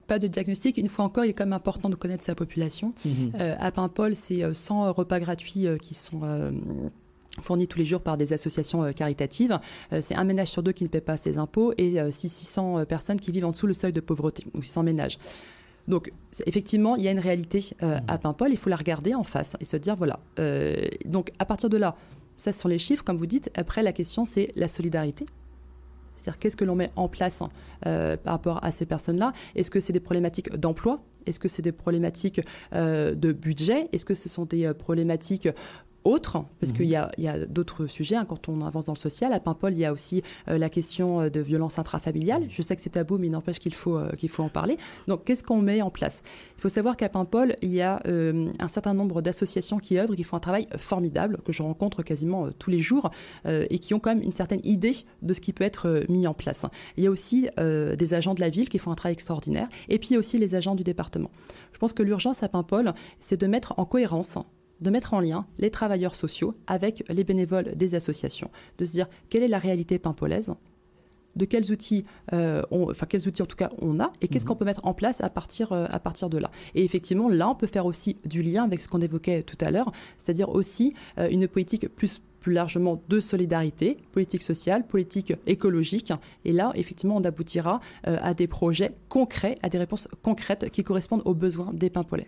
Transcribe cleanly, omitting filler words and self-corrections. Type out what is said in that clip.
Pas de diagnostic. Une fois encore, il est quand même important de connaître sa population. À Paimpol, c'est 100 repas gratuits qui sont fournis tous les jours par des associations caritatives. C'est un ménage sur deux qui ne paie pas ses impôts et 600 personnes qui vivent en dessous le seuil de pauvreté, ou 600 ménages. Donc, effectivement, il y a une réalité à Paimpol. Il faut la regarder en face et se dire, voilà. Donc, à partir de là, ça, ce sont les chiffres, comme vous dites. Après, la question, c'est la solidarité. C'est-à-dire, qu'est-ce que l'on met en place par rapport à ces personnes-là? Est-ce que c'est des problématiques d'emploi? Est-ce que c'est des problématiques de budget? Est-ce que ce sont des problématiques autres, parce qu'il y a d'autres sujets quand on avance dans le social. À Paimpol, il y a aussi la question de violence intrafamiliale. Je sais que c'est tabou, mais il n'empêche qu'il faut en parler. Donc, qu'est-ce qu'on met en place? Il faut savoir qu'à Paimpol, il y a un certain nombre d'associations qui œuvrent, qui font un travail formidable, que je rencontre quasiment tous les jours, et qui ont quand même une certaine idée de ce qui peut être mis en place. Il y a aussi des agents de la ville qui font un travail extraordinaire, et puis aussi les agents du département. Je pense que l'urgence à Paimpol, c'est de mettre en cohérence, de mettre en lien les travailleurs sociaux avec les bénévoles des associations, de se dire quelle est la réalité paimpolaise, de quels outils, quels outils en tout cas on a, et qu'est-ce qu'on peut mettre en place à partir de là. Et effectivement, là, on peut faire aussi du lien avec ce qu'on évoquait tout à l'heure, c'est-à-dire aussi une politique plus largement de solidarité, politique sociale, politique écologique. Et là, effectivement, on aboutira à des projets concrets, à des réponses concrètes qui correspondent aux besoins des Paimpolais.